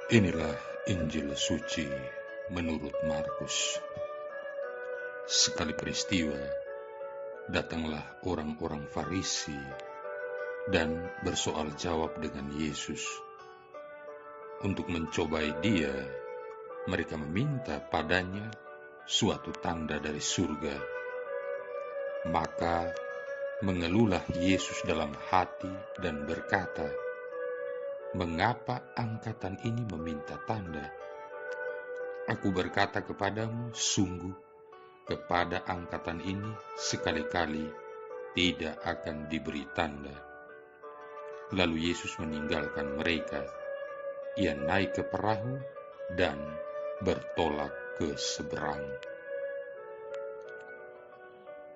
Inilah Injil suci menurut Markus. Sekali peristiwa, datanglah orang-orang Farisi dan bersoal jawab dengan Yesus. Untuk mencobai dia, mereka meminta padanya suatu tanda dari surga. Maka mengeluhlah Yesus dalam hati dan berkata, "Mengapa angkatan ini meminta tanda? Aku berkata kepadamu, sungguh, kepada angkatan ini sekali-kali tidak akan diberi tanda." Lalu Yesus meninggalkan mereka. Ia naik ke perahu dan bertolak ke seberang.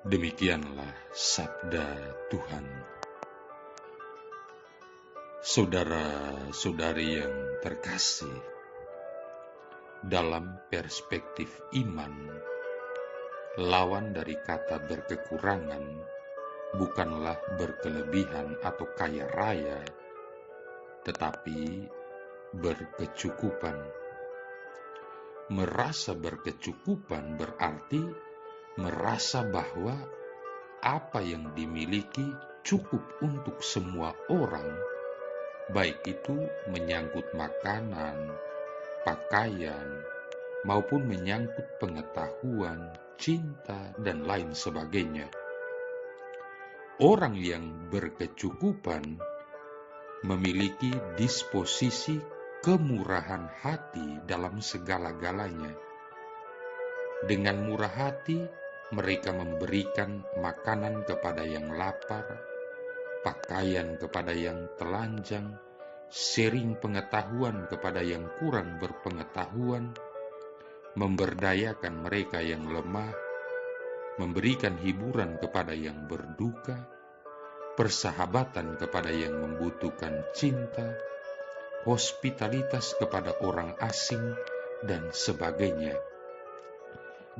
Demikianlah sabda Tuhan. Saudara-saudari yang terkasih, dalam perspektif iman, lawan dari kata berkekurangan bukanlah berkelebihan atau kaya raya, tetapi berkecukupan. Merasa berkecukupan berarti merasa bahwa apa yang dimiliki cukup untuk semua orang, baik itu menyangkut makanan, pakaian, maupun menyangkut pengetahuan, cinta, dan lain sebagainya. Orang yang berkecukupan memiliki disposisi kemurahan hati dalam segala-galanya. Dengan murah hati, mereka memberikan makanan kepada yang lapar, pakaian kepada yang telanjang, sharing pengetahuan kepada yang kurang berpengetahuan, memberdayakan mereka yang lemah, memberikan hiburan kepada yang berduka, persahabatan kepada yang membutuhkan cinta, hospitalitas kepada orang asing, dan sebagainya.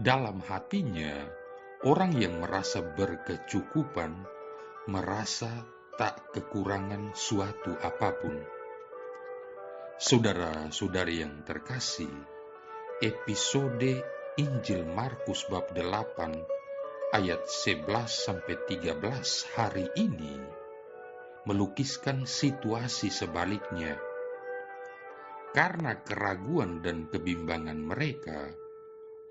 Dalam hatinya, orang yang merasa berkecukupan merasa tak kekurangan suatu apapun. Saudara-saudari yang terkasih, episode Injil Markus bab 8 ayat 11-13 hari ini melukiskan situasi sebaliknya. Karena keraguan dan kebimbangan mereka,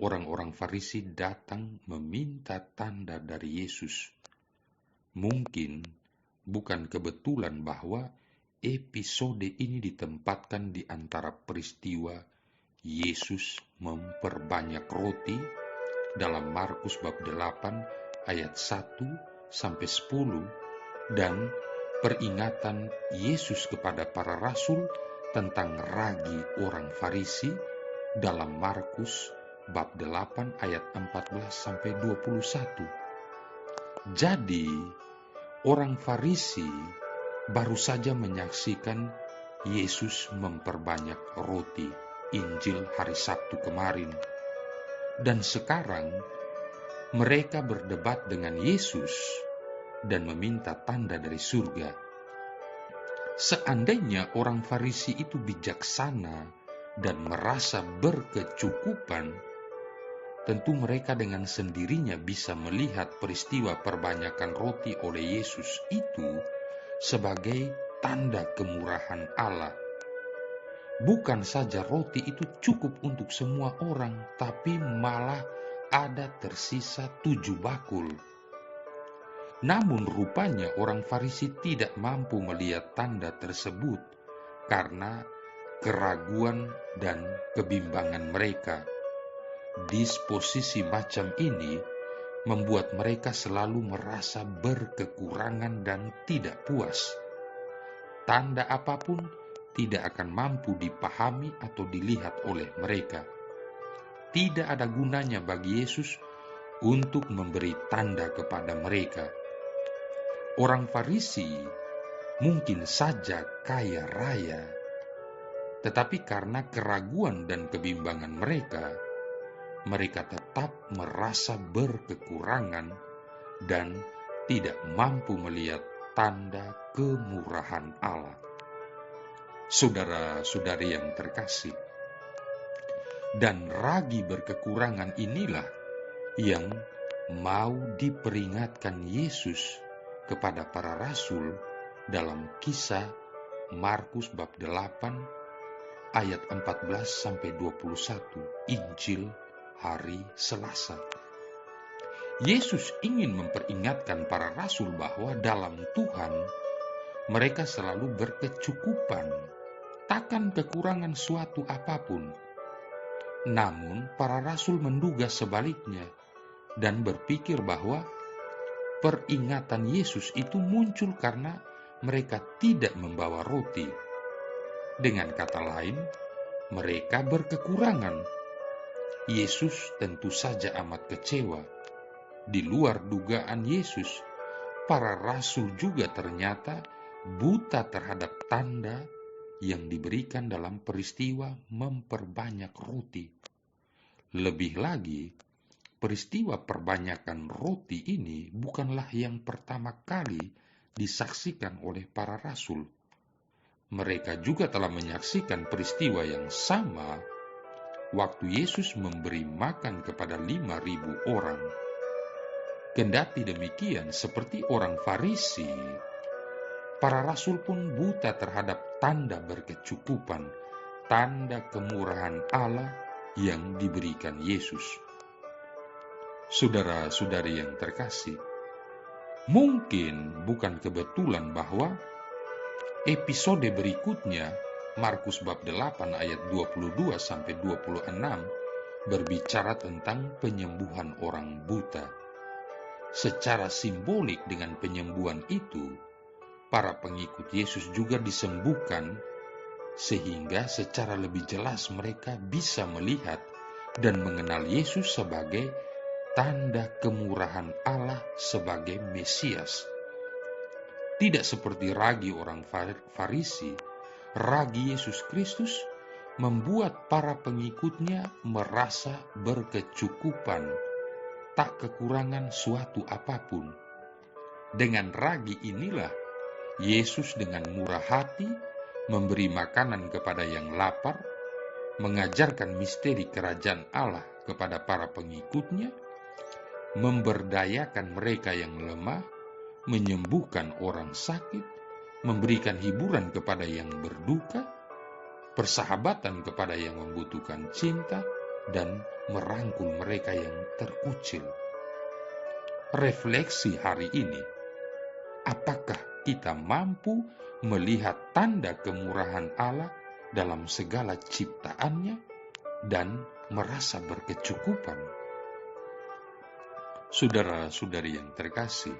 orang-orang Farisi datang meminta tanda dari Yesus. Mungkin bukan kebetulan bahwa episode ini ditempatkan di antara peristiwa Yesus memperbanyak roti dalam Markus bab 8 ayat 1-10 dan peringatan Yesus kepada para rasul tentang ragi orang Farisi dalam Markus bab 8 ayat 14-21. Jadi, orang Farisi baru saja menyaksikan Yesus memperbanyak roti Injil hari Sabtu kemarin. Dan sekarang mereka berdebat dengan Yesus dan meminta tanda dari surga. Seandainya orang Farisi itu bijaksana dan merasa berkecukupan, tentu mereka dengan sendirinya bisa melihat peristiwa perbanyakan roti oleh Yesus itu sebagai tanda kemurahan Allah. Bukan saja roti itu cukup untuk semua orang, tapi malah ada tersisa 7 bakul. Namun rupanya orang Farisi tidak mampu melihat tanda tersebut karena keraguan dan kebimbangan mereka. Disposisi macam ini membuat mereka selalu merasa berkekurangan dan tidak puas. Tanda apapun tidak akan mampu dipahami atau dilihat oleh mereka. Tidak ada gunanya bagi Yesus untuk memberi tanda kepada mereka. Orang Farisi mungkin saja kaya raya, tetapi karena keraguan dan kebimbangan mereka, mereka tetap merasa berkekurangan dan tidak mampu melihat tanda kemurahan Allah. Saudara-saudari yang terkasih, dan ragi berkekurangan inilah yang mau diperingatkan Yesus kepada para rasul dalam kisah Markus bab 8 ayat 14-21 Injil hari Selasa. Yesus ingin memperingatkan para rasul bahwa dalam Tuhan mereka selalu berkecukupan, takkan kekurangan suatu apapun. Namun para rasul menduga sebaliknya dan berpikir bahwa peringatan Yesus itu muncul karena mereka tidak membawa roti. Dengan kata lain, mereka berkekurangan. Yesus tentu saja amat kecewa. Di luar dugaan Yesus, para rasul juga ternyata buta terhadap tanda yang diberikan dalam peristiwa memperbanyak roti. Lebih lagi, peristiwa perbanyakan roti ini bukanlah yang pertama kali disaksikan oleh para rasul. Mereka juga telah menyaksikan peristiwa yang sama waktu Yesus memberi makan kepada 5.000 orang. Kendati demikian, seperti orang Farisi, para rasul pun buta terhadap tanda berkecukupan, tanda kemurahan Allah yang diberikan Yesus. Saudara-saudari yang terkasih, mungkin bukan kebetulan bahwa episode berikutnya, Markus bab 8 ayat 22-26, berbicara tentang penyembuhan orang buta. Secara simbolik dengan penyembuhan itu, para pengikut Yesus juga disembuhkan sehingga secara lebih jelas mereka bisa melihat dan mengenal Yesus sebagai tanda kemurahan Allah sebagai Mesias. Tidak seperti ragi orang Farisi, ragi Yesus Kristus membuat para pengikutnya merasa berkecukupan, tak kekurangan suatu apapun. Dengan ragi inilah Yesus dengan murah hati memberi makanan kepada yang lapar, mengajarkan misteri kerajaan Allah kepada para pengikutnya, memberdayakan mereka yang lemah, menyembuhkan orang sakit, memberikan hiburan kepada yang berduka, persahabatan kepada yang membutuhkan cinta, dan merangkul mereka yang terkucil. Refleksi hari ini, apakah kita mampu melihat tanda kemurahan Allah dalam segala ciptaannya dan merasa berkecukupan? Saudara-saudari yang terkasih,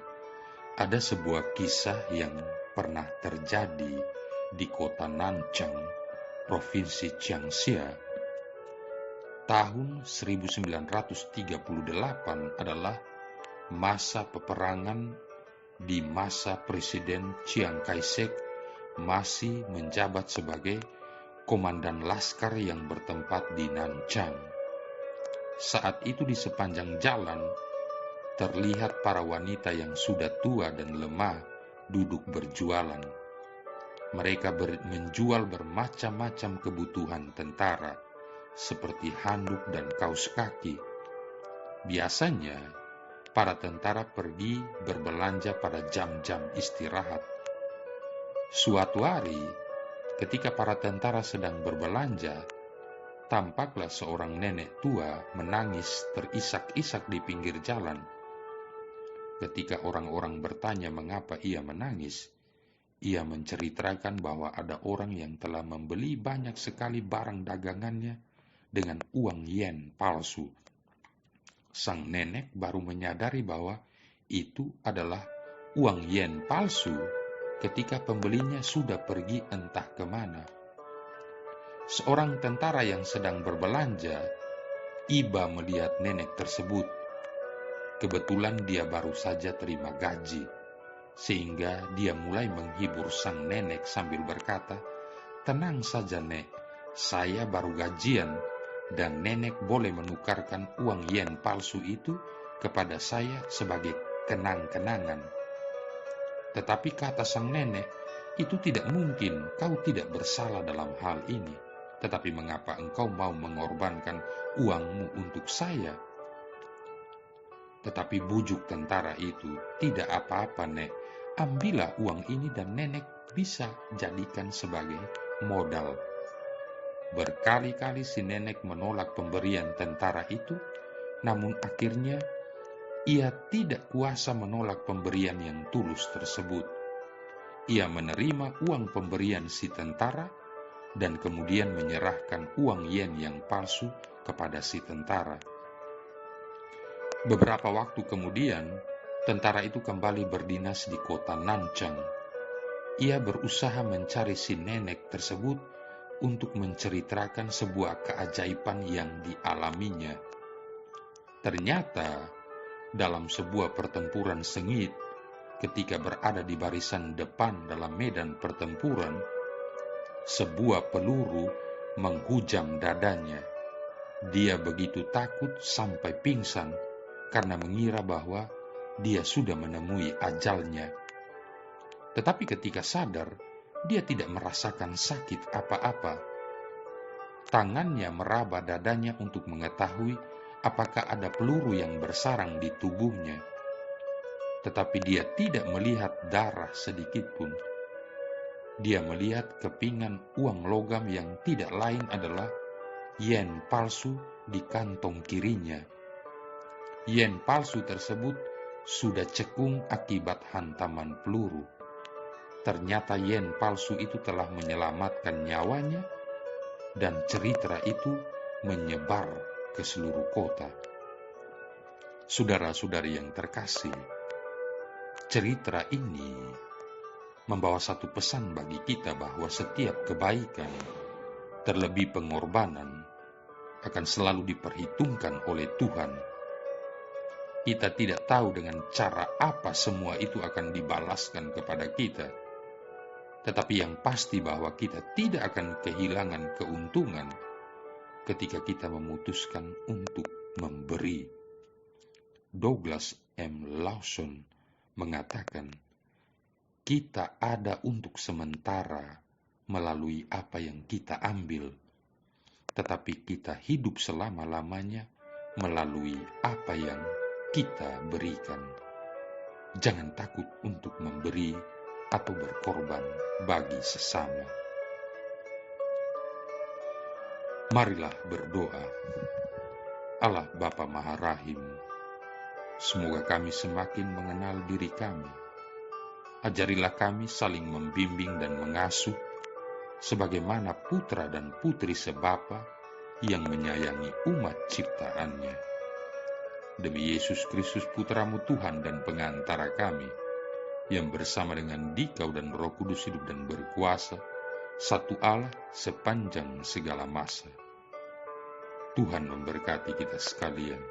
ada sebuah kisah yang pernah terjadi di kota Nanchang, Provinsi Jiangxia. Tahun 1938 adalah masa peperangan di masa Presiden Chiang Kai-shek masih menjabat sebagai komandan laskar yang bertempat di Nanchang. Saat itu di sepanjang jalan terlihat para wanita yang sudah tua dan lemah duduk berjualan. Mereka menjual bermacam-macam kebutuhan tentara, seperti handuk dan kaos kaki. Biasanya, para tentara pergi berbelanja pada jam-jam istirahat. Suatu hari, ketika para tentara sedang berbelanja, tampaklah seorang nenek tua menangis terisak-isak di pinggir jalan. Ketika orang-orang bertanya mengapa ia menangis, ia menceritakan bahwa ada orang yang telah membeli banyak sekali barang dagangannya dengan uang yen palsu. Sang nenek baru menyadari bahwa itu adalah uang yen palsu ketika pembelinya sudah pergi entah kemana. Seorang tentara yang sedang berbelanja iba melihat nenek tersebut. Kebetulan dia baru saja terima gaji, sehingga dia mulai menghibur sang nenek sambil berkata, "Tenang saja, Nek, saya baru gajian dan nenek boleh menukarkan uang yen palsu itu kepada saya sebagai kenang-kenangan." Tetapi kata sang nenek, Itu tidak mungkin, kau tidak bersalah dalam hal ini. Tetapi mengapa engkau mau mengorbankan uangmu untuk saya? Tetapi bujuk tentara itu, tidak apa-apa, Nek. Ambillah uang ini dan nenek bisa jadikan sebagai modal. Berkali-kali si nenek menolak pemberian tentara itu, namun akhirnya ia tidak kuasa menolak pemberian yang tulus tersebut. Ia menerima uang pemberian si tentara dan kemudian menyerahkan uang yen yang palsu kepada si tentara. Beberapa waktu kemudian, tentara itu kembali berdinas di kota Nanchang. Ia berusaha mencari si nenek tersebut untuk menceritakan sebuah keajaiban yang dialaminya. Ternyata, dalam sebuah pertempuran sengit, ketika berada di barisan depan dalam medan pertempuran, sebuah peluru menghujam dadanya. Dia begitu takut sampai pingsan karena mengira bahwa dia sudah menemui ajalnya. Tetapi ketika sadar, dia tidak merasakan sakit apa-apa. Tangannya meraba dadanya untuk mengetahui apakah ada peluru yang bersarang di tubuhnya. Tetapi dia tidak melihat darah sedikit pun. Dia melihat kepingan uang logam yang tidak lain adalah yen palsu di kantong kirinya. Yen palsu tersebut sudah cekung akibat hantaman peluru. Ternyata yen palsu itu telah menyelamatkan nyawanya, dan cerita itu menyebar ke seluruh kota. Saudara-saudari yang terkasih, cerita ini membawa satu pesan bagi kita bahwa setiap kebaikan, terlebih pengorbanan, akan selalu diperhitungkan oleh Tuhan. Kita tidak tahu dengan cara apa semua itu akan dibalaskan kepada kita. Tetapi yang pasti bahwa kita tidak akan kehilangan keuntungan ketika kita memutuskan untuk memberi. Douglas M. Lawson mengatakan, kita ada untuk sementara melalui apa yang kita ambil, tetapi kita hidup selama-lamanya melalui apa yang kita berikan. Jangan takut untuk memberi atau berkorban bagi sesama. Marilah berdoa. Allah Bapa Maha Rahim, semoga kami semakin mengenal diri kami. Ajarilah kami saling membimbing dan mengasuh sebagaimana putra dan putri sebapa yang menyayangi umat ciptaannya. Demi Yesus Kristus Putramu Tuhan dan pengantara kami, yang bersama dengan Dikau dan Roh Kudus hidup dan berkuasa, satu Allah sepanjang segala masa. Tuhan memberkati kita sekalian,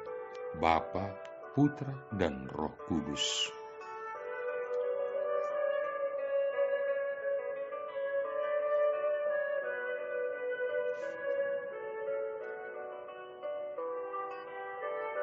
Bapa, Putra, dan Roh Kudus.